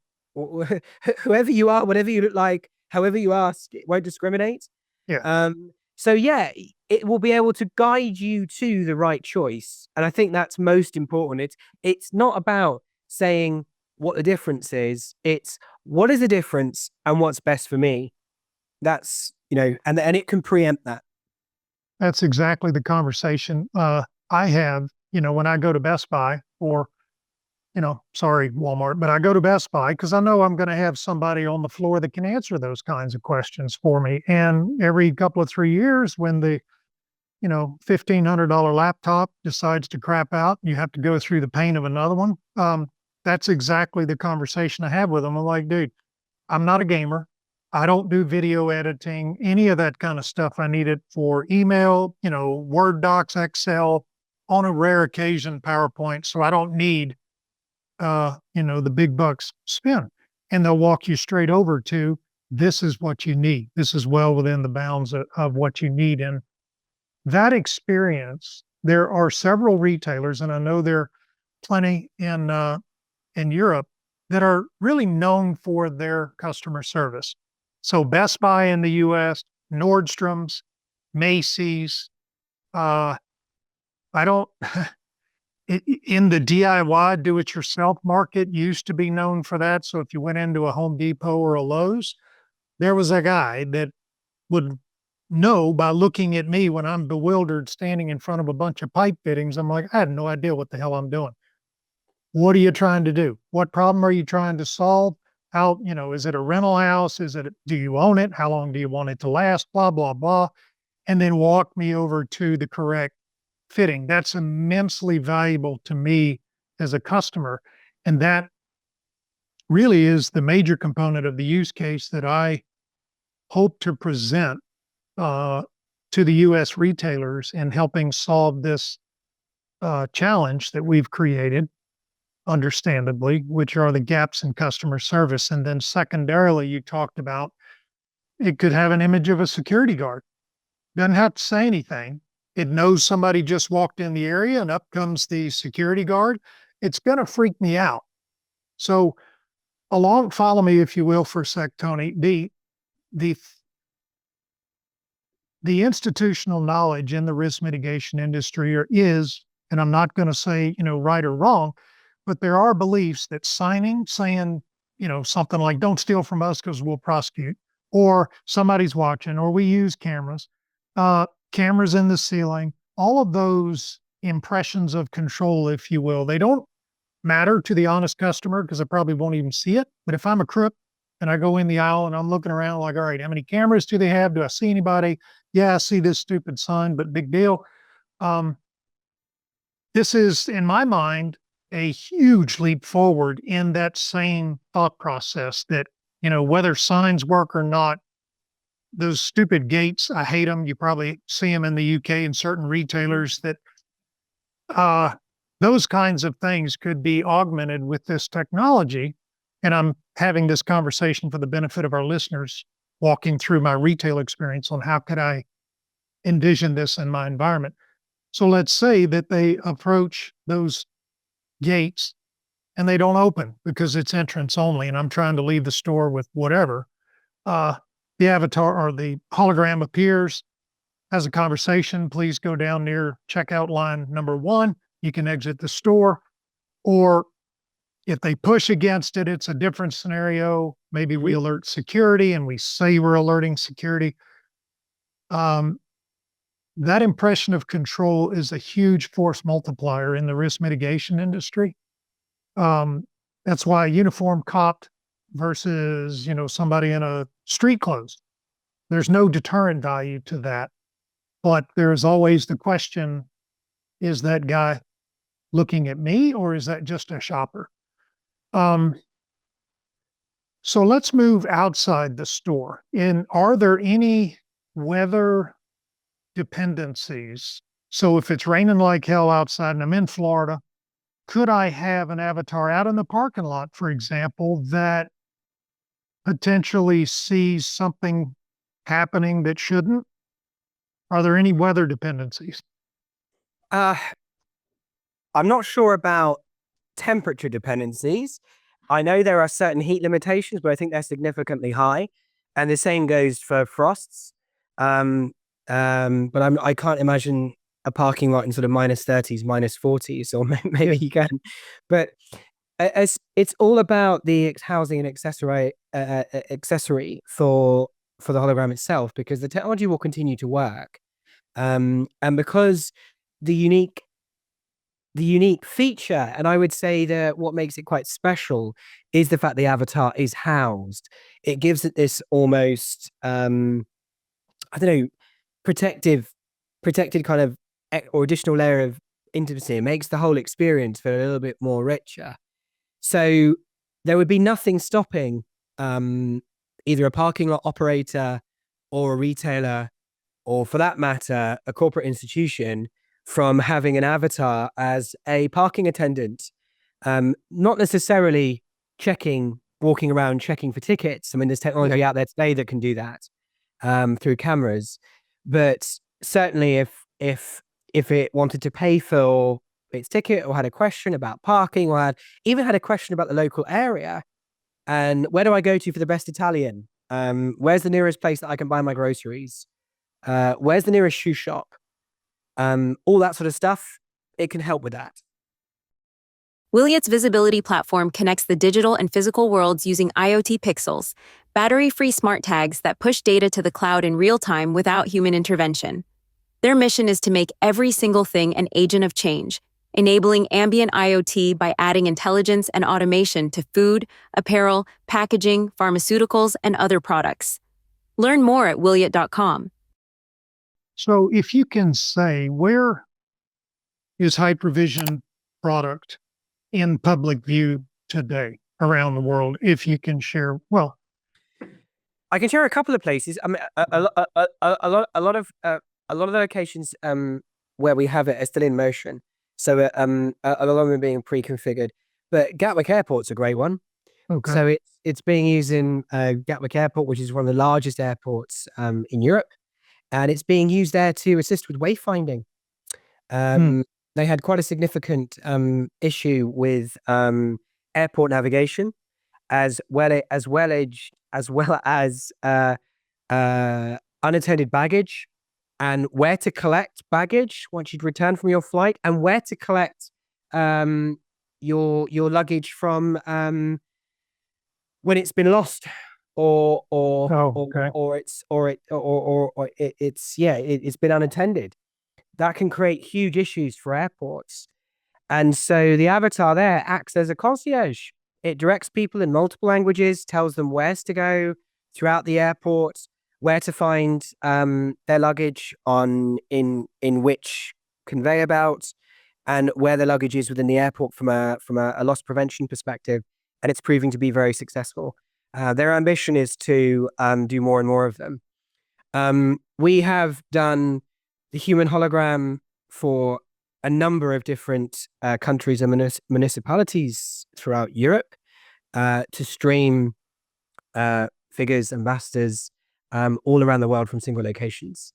whoever you are, whatever you look like, however you ask, it won't discriminate. Yeah. So yeah, it will be able to guide you to the right choice. And I think that's most important. It's not about saying what the difference is. It's what is the difference and what's best for me. That's, and it can preempt that. That's exactly the conversation I have, when I go to Best Buy or sorry, Walmart, but I go to Best Buy because I know I'm going to have somebody on the floor that can answer those kinds of questions for me. And every couple of 3 years, when the $1,500 laptop decides to crap out, you have to go through the pain of another one. That's exactly the conversation I have with them. I'm like, dude, I'm not a gamer. I don't do video editing, any of that kind of stuff. I need it for email, Word docs, Excel, on a rare occasion, PowerPoint. So I don't need, the big bucks spent. And they'll walk you straight over to, this is what you need. This is well within the bounds of what you need. And that experience, there are several retailers, and I know there are plenty in Europe that are really known for their customer service. So Best Buy in the US, Nordstrom's, Macy's, I don't, in the DIY, do-it-yourself market used to be known for that. So if you went into a Home Depot or a Lowe's, there was a guy that would know by looking at me when I'm bewildered standing in front of a bunch of pipe fittings. I'm like, I had no idea what the hell I'm doing. What are you trying to do? What problem are you trying to solve? How, is it a rental house? Do you own it? How long do you want it to last? Blah, blah, blah. And then walk me over to the correct fitting. That's immensely valuable to me as a customer. And that really is the major component of the use case that I hope to present to the US retailers in helping solve this challenge that we've created, understandably, which are the gaps in customer service. And then secondarily, you talked about it could have an image of a security guard. Doesn't have to say anything. It knows somebody just walked in the area and up comes the security guard. It's going to freak me out. So follow me, if you will, for a sec, Tony. The institutional knowledge in the risk mitigation industry is, and I'm not going to say, right or wrong, but there are beliefs that saying, something like, don't steal from us because we'll prosecute, or somebody's watching, or we use cameras, cameras in the ceiling, all of those impressions of control, if you will, they don't matter to the honest customer because I probably won't even see it. But if I'm a crook and I go in the aisle and I'm looking around like, all right, how many cameras do they have? Do I see anybody? Yeah, I see this stupid sign, but big deal. This is, in my mind, a huge leap forward in that same thought process that, whether signs work or not, those stupid gates, I hate them. You probably see them in the UK in certain retailers that those kinds of things could be augmented with this technology. And I'm having this conversation for the benefit of our listeners, walking through my retail experience on how could I envision this in my environment. So let's say that they approach those gates and they don't open because it's entrance only, and I'm trying to leave the store with whatever. The avatar or the hologram appears, has a conversation. Please go down near checkout line number 1. You can exit the store. Or if they push against it, it's a different scenario. Maybe we alert security and we say we're alerting security. That impression of control is a huge force multiplier in the risk mitigation industry. That's why a uniform cop versus, somebody in a street clothes, there's no deterrent value to that. But there's always the question, is that guy looking at me or is that just a shopper? So let's move outside the store. Are there any weather dependencies? So if it's raining like hell outside and I'm in Florida, could I have an avatar out in the parking lot, for example, that potentially sees something happening that shouldn't? Are there any weather dependencies? I'm not sure about temperature dependencies. I know there are certain heat limitations, but I think they're significantly high. And the same goes for frosts. But I can't imagine a parking lot in sort of -30s, -40s, or maybe you can. But it's all about the housing and accessory for the hologram itself, because the technology will continue to work. And because the unique the unique feature, and I would say that what makes it quite special is the fact the avatar is housed. It gives it this almost, I don't know, protected kind of or additional layer of intimacy. It makes the whole experience feel a little bit more richer. So there would be nothing stopping either a parking lot operator or a retailer, or for that matter, a corporate institution, from having an avatar as a parking attendant, not necessarily walking around checking for tickets. I mean, there's technology out there today that can do that through cameras, but certainly if it wanted to pay for its ticket, or had a question about parking, or even had a question about the local area, and where do I go to for the best Italian? Where's the nearest place that I can buy my groceries? Where's the nearest shoe shop? All that sort of stuff, it can help with that. Wiliot's visibility platform connects the digital and physical worlds using IoT pixels, battery-free smart tags that push data to the cloud in real time without human intervention. Their mission is to make every single thing an agent of change, enabling ambient IoT by adding intelligence and automation to food, apparel, packaging, pharmaceuticals, and other products. Learn more at wiliot.com. So if you can say, where is Hypervsn product in public view today around the world? If you can share, well, I can share a couple of places. I mean, a lot of the locations where we have it are still in motion. So a lot of them are being pre-configured. But Gatwick Airport's a great one. okay. So it's being used in Gatwick Airport, which is one of the largest airports in Europe, and it's being used there to assist with wayfinding. They had quite a significant issue with airport navigation, as well as unattended baggage, and where to collect baggage once you'd returned from your flight, and where to collect your luggage from when it's been lost, or it's been unattended. That can create huge issues for airports. And so the avatar there acts as a concierge. It directs people in multiple languages, tells them where to go throughout the airport, where to find their luggage in which conveyor belt, and where the luggage is within the airport from a loss prevention perspective. And it's proving to be very successful. Their ambition is to do more and more of them. We have done the human hologram for a number of different countries and municipalities throughout Europe to stream figures, ambassadors all around the world from single locations.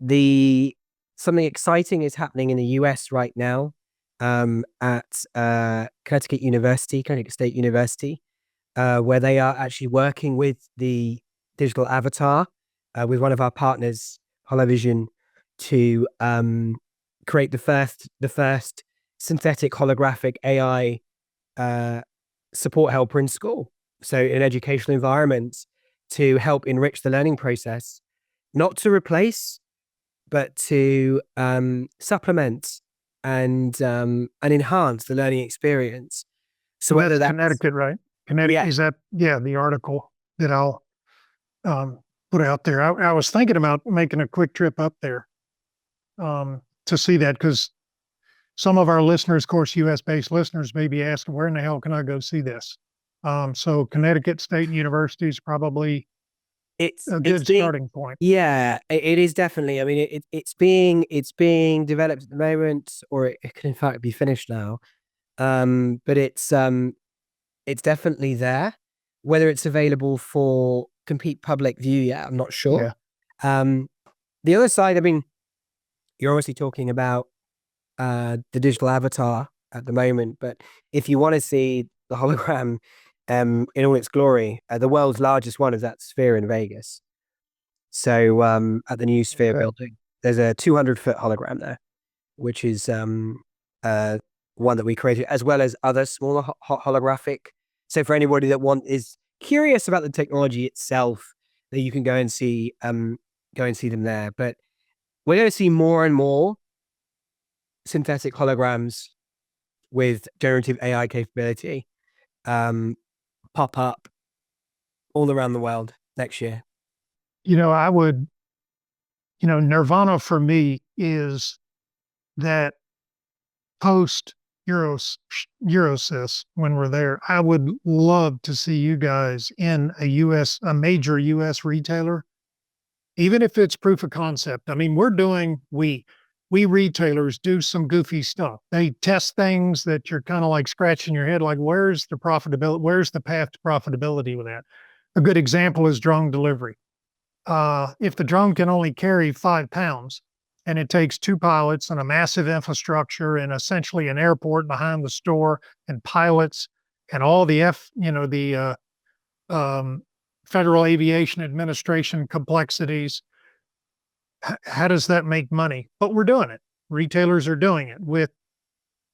Something exciting is happening in the US right now at Connecticut State University, where they are actually working with the digital avatar with one of our partners, Hypervsn, to create the first synthetic holographic AI support helper in school. So in educational environments, to help enrich the learning process, not to replace, but to supplement and enhance the learning experience. So whether that's Connecticut, right? Connecticut, is that, the article that I'll put out there. I was thinking about making a quick trip up there to see that, because some of our listeners, of course, US-based listeners, may be asking, where in the hell can I go see this? So Connecticut State University is probably a good starting point. Yeah, it is definitely. I mean, it's being developed at the moment, or it can in fact be finished now. But it's definitely there. Whether it's available for complete public view yet, I'm not sure. Yeah. The other side, I mean, you're obviously talking about the digital avatar at the moment, but if you want to see the hologram in all its glory, the world's largest one is at Sphere in Vegas. So at the new Sphere building, there's a 200-foot hologram there, which is one that we created, as well as other smaller holographic. So for anybody that is curious about the technology itself, that you can go and see them there. But we're going to see more and more synthetic holograms with generative AI capability pop up all around the world next year? I would, nirvana for me is that post Eurosys when we're there. I would love to see you guys in a major US retailer, even if it's proof of concept. I mean, we retailers do some goofy stuff. They test things that you're kind of like scratching your head, like, where's the profitability? Where's the path to profitability with that? A good example is drone delivery. If the drone can only carry 5 pounds and it takes 2 pilots and a massive infrastructure and essentially an airport behind the store and pilots and all the Federal Aviation Administration complexities, how does that make money? But we're doing it. Retailers are doing it with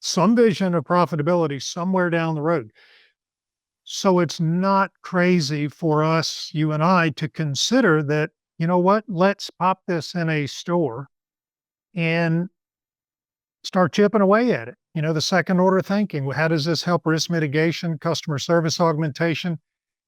some vision of profitability somewhere down the road. So it's not crazy for us, you and I, to consider that, you know what, let's pop this in a store and start chipping away at it. The second order thinking. How does this help risk mitigation, customer service augmentation?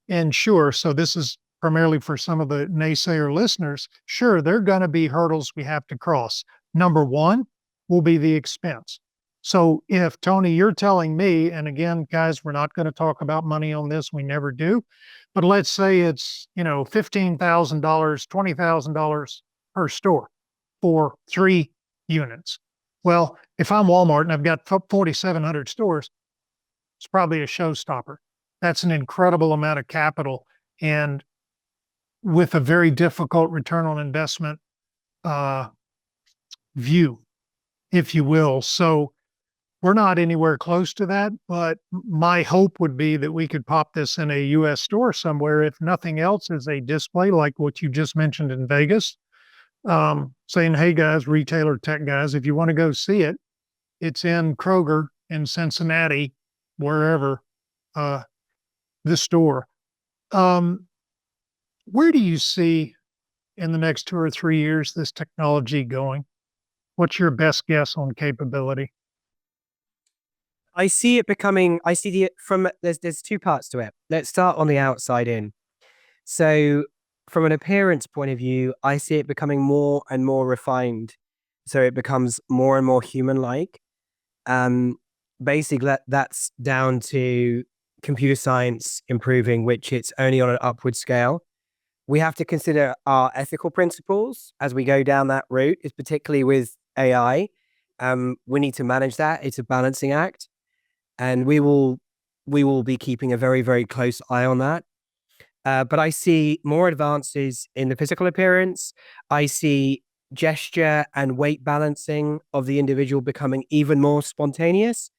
And sure, so this is primarily for some of the naysayer listeners. Sure, there are going to be hurdles we have to cross. Number one will be the expense. So if, Tony, you're telling me, and again, guys, we're not going to talk about money on this, we never do, but let's say it's, $15,000, $20,000 per store for 3 units. Well, if I'm Walmart and I've got 4,700 stores, it's probably a showstopper. That's an incredible amount of capital, and with a very difficult return on investment view, if you will. So we're not anywhere close to that, but my hope would be that we could pop this in a US store somewhere, if nothing else, as a display like what you just mentioned in Vegas, saying, hey guys, retailer tech guys, if you want to go see it, it's in Kroger in Cincinnati, wherever, the store. Where do you see in the next 2 or 3 years this technology going? What's your best guess on capability? I see there's 2 parts to it. Let's start on the outside in. So from an appearance point of view, I see it becoming more and more refined. So it becomes more and more human-like. Basically that's down to computer science improving, which it's only on an upward scale. We have to consider our ethical principles as we go down that route, is particularly with AI. We need to manage that. It's a balancing act. And we will be keeping a very, very close eye on that. But I see more advances in the physical appearance. I see gesture and weight balancing of the individual becoming even more spontaneous,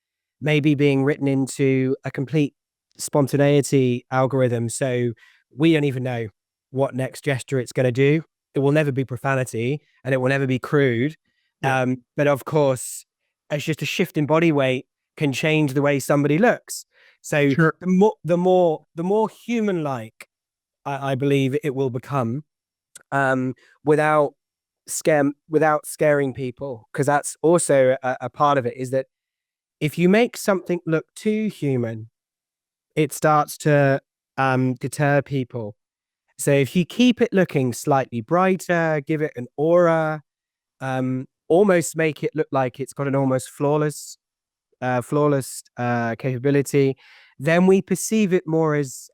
maybe being written into a complete spontaneity algorithm. So we don't even know what next gesture it's going to do. It will never be profanity and it will never be crude. Yeah. But of course, it's just a shift in body weight can change the way somebody looks. So Sure. the more human-like I believe it will become, without scaring people, because that's also a part of it, is that if you make something look too human, it starts to deter people. So if you keep it looking slightly brighter, give it an aura, almost make it look like it's got an almost flawless capability, then we perceive it more as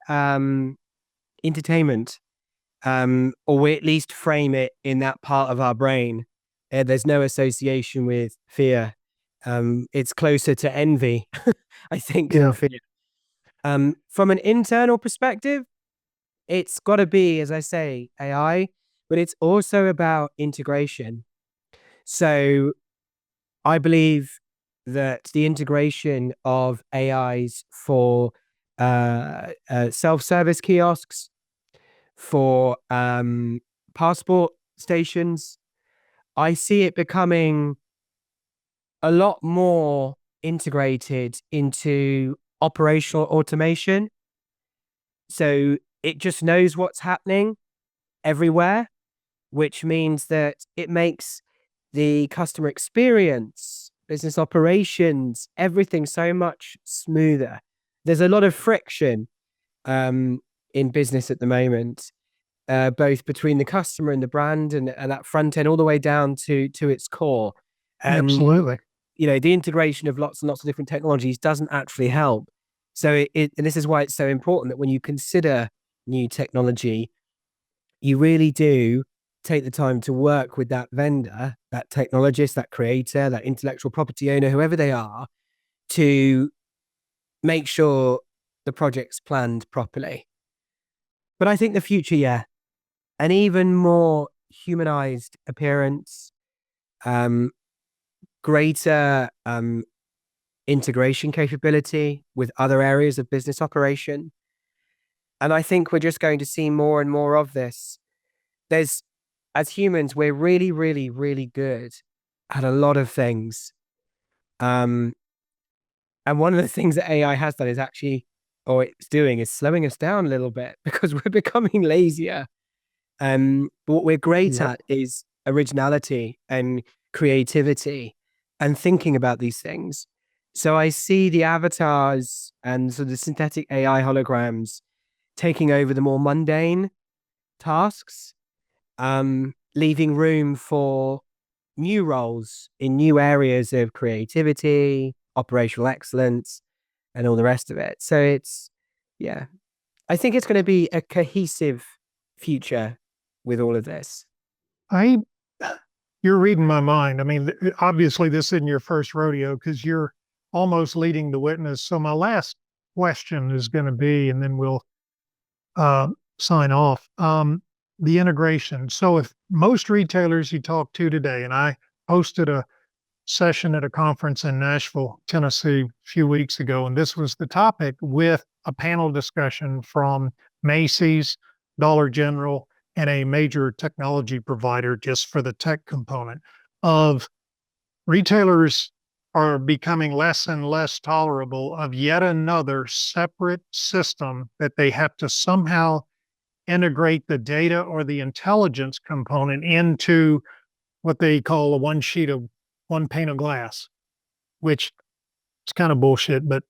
entertainment, or we at least frame it in that part of our brain. There's no association with fear. It's closer to envy, I think, than fear. From an internal perspective, it's got to be, as I say, AI, but it's also about integration. So I believe that the integration of AIs for self-service kiosks, for passport stations, I see it becoming a lot more integrated into operational automation. So it just knows what's happening everywhere, which means that it makes the customer experience business operations, everything so much smoother. There's a lot of friction in business at the moment, both between the customer and the brand, and that front end all the way down to its core. And Absolutely. the integration of lots and lots of different technologies doesn't actually help. So and this is why it's so important that when you consider new technology, you really do take the time to work with that vendor, that technologist, that creator, that intellectual property owner, whoever they are, to make sure the project's planned properly. But I think the future, yeah, an even more humanized appearance, greater integration capability with other areas of business operation. And I think we're just going to see more and more of this. As humans, we're really, really, really good at a lot of things. And one of the things that AI has done is actually, or it's doing, is slowing us down a little bit because we're becoming lazier. But what we're great at is originality and creativity and thinking about these things. So I see the avatars and so the synthetic AI holograms taking over the more mundane tasks, leaving room for new roles in new areas of creativity, operational excellence, and all the rest of it. So yeah, I think it's going to be a cohesive future with all of this. You're reading my mind. I mean, obviously, this isn't your first rodeo because you're almost leading the witness. So my last question is going to be, and then we'll sign off. The integration. So if most retailers you talk to today, and I hosted a session at a conference in Nashville, Tennessee, a few weeks ago, and this was the topic with a panel discussion from Macy's, Dollar General, and a major technology provider just for the tech component of retailers are becoming less and less tolerable of yet another separate system that they have to somehow integrate the data or the intelligence component into what they call a one pane of glass, which is kind of bullshit, but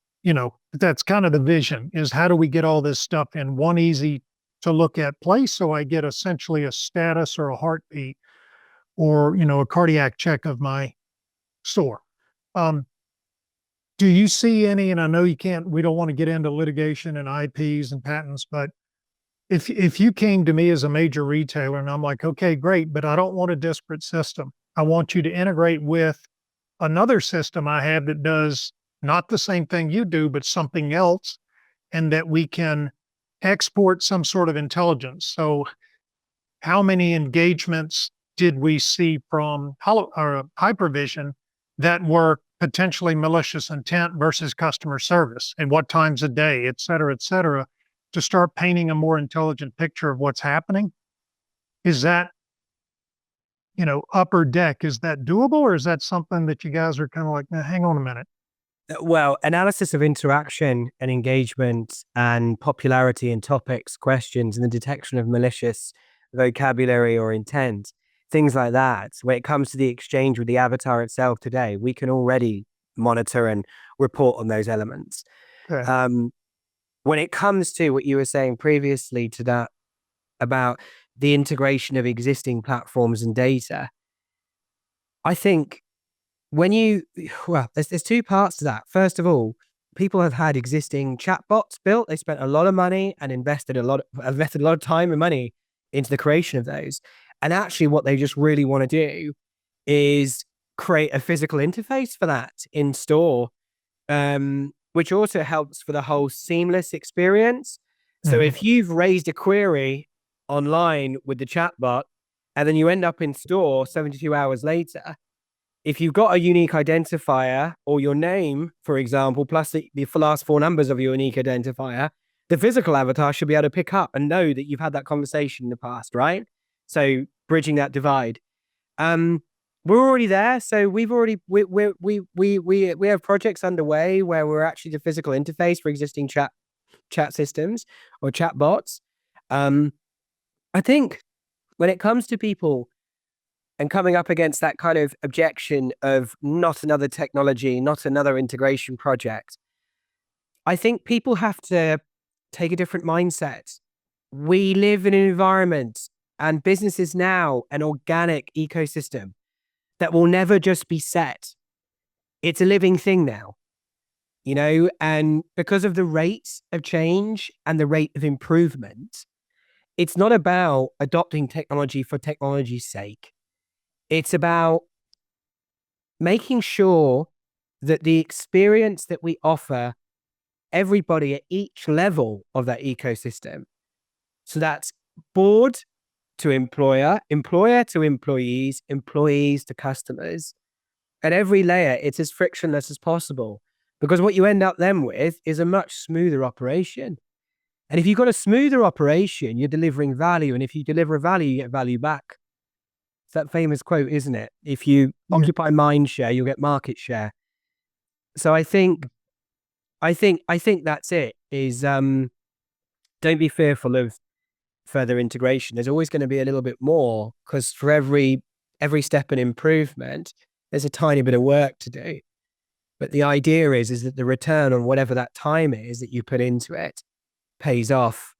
that's kind of the vision is how do we get all this stuff in one easy to look at place so I get essentially a status or a heartbeat or, a cardiac check of my store. Do you see any, and I know we don't want to get into litigation and IPs and patents, but if you came to me as a major retailer and I'm like, okay, great, but I don't want a disparate system. I want you to integrate with another system I have that does not the same thing you do, but something else, and that we can export some sort of intelligence. So how many engagements did we see from Hypervsn that were potentially malicious intent versus customer service and what times a day, et cetera, to start painting a more intelligent picture of what's happening? Is that, upper deck, is that doable or is that something that you guys are kind of like, nah, hang on a minute? Well, analysis of interaction and engagement and popularity in topics, questions, and the detection of malicious vocabulary or intent, things like that. When it comes to the exchange with the avatar itself today, we can already monitor and report on those elements. Okay. When it comes to what you were saying previously to that about the integration of existing platforms and data, I think there's two parts to that. First of all, people have had existing chatbots built. They spent a lot of money and invested a lot of time and money into the creation of those. And actually what they just really want to do is create a physical interface for that in store, which also helps for the whole seamless experience. So if you've raised a query online with the chatbot and then you end up in store 72 hours later, if you've got a unique identifier or your name, for example, plus the last four numbers of your unique identifier, the physical avatar should be able to pick up and know that you've had that conversation in the past, right? So bridging that divide. We're already there. So we have projects underway where we're actually the physical interface for existing chat systems or chat bots. I think when it comes to people and coming up against that kind of objection of not another technology, not another integration project, I think people have to take a different mindset. We live in an environment and business is now an organic ecosystem that will never just be set. It's a living thing now, and because of the rate of change and the rate of improvement, it's not about adopting technology for technology's sake. It's about making sure that the experience that we offer everybody at each level of that ecosystem, so that's board to employer, employer to employees, employees to customers, at every layer, it's as frictionless as possible. Because what you end up then with is a much smoother operation. And if you've got a smoother operation, you're delivering value. And if you deliver value, you get value back. It's that famous quote, isn't it? If you occupy mind share, you'll get market share. So I think that's it. Is don't be fearful of further integration. There's always going to be a little bit more, because for every step in improvement, there's a tiny bit of work to do. But the idea is that the return on whatever that time is that you put into it pays off.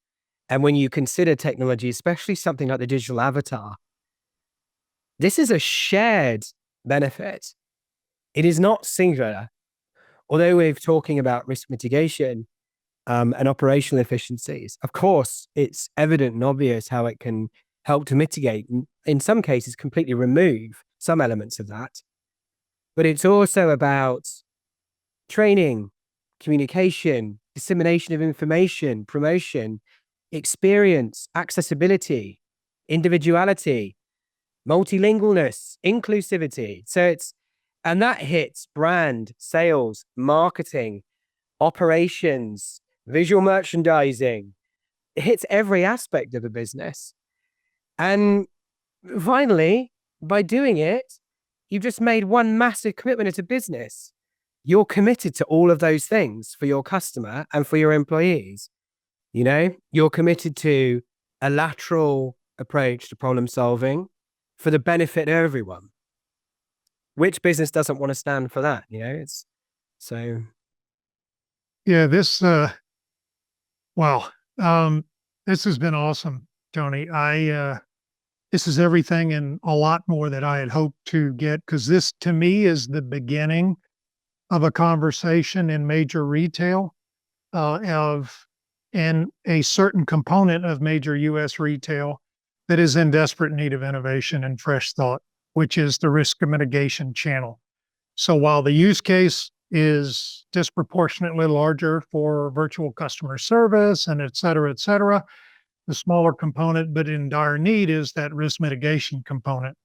And when you consider technology, especially something like the digital avatar, this is a shared benefit. It is not singular. Although we're talking about risk mitigation and operational efficiencies, of course, it's evident and obvious how it can help to mitigate, in some cases, completely remove some elements of that. But it's also about training, communication, dissemination of information, promotion, experience, accessibility, individuality, multilingualness, inclusivity. And that hits brand, sales, marketing, operations, visual merchandising. It hits every aspect of a business. And finally, by doing it, you've just made one massive commitment as a business. You're committed to all of those things for your customer and for your employees. You're committed to a lateral approach to problem solving for the benefit of everyone. Which business doesn't want to stand for that? It's so. Yeah, this this has been awesome, Tony. This is everything and a lot more that I had hoped to get, because this to me is the beginning of a conversation in major retail and a certain component of major US retail that is in desperate need of innovation and fresh thought, which is the risk mitigation channel. So while the use case is disproportionately larger for virtual customer service and et cetera, the smaller component, but in dire need, is that risk mitigation component.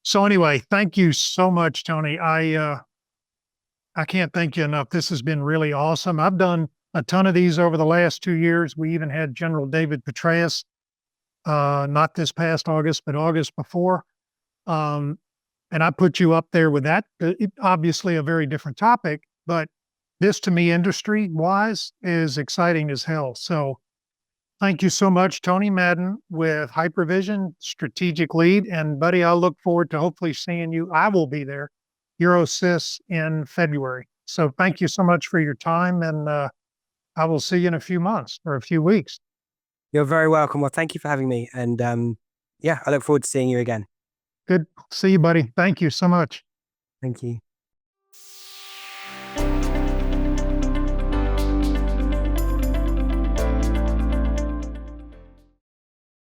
So anyway, thank you so much, Tony. I can't thank you enough. This has been really awesome. I've done a ton of these over the last 2 years. We even had General David Petraeus, not this past August, but August before. And I put you up there with that. Obviously a very different topic, but this to me, industry-wise, is exciting as hell. So thank you so much, Tony Madden with Hypervsn, strategic lead. And buddy, I'll look forward to hopefully seeing you. I will be there, EuroSys in February. So thank you so much for your time. And I will see you in a few months or a few weeks. You're very welcome. Well, thank you for having me. And I look forward to seeing you again. Good. See you, buddy. Thank you so much. Thank you.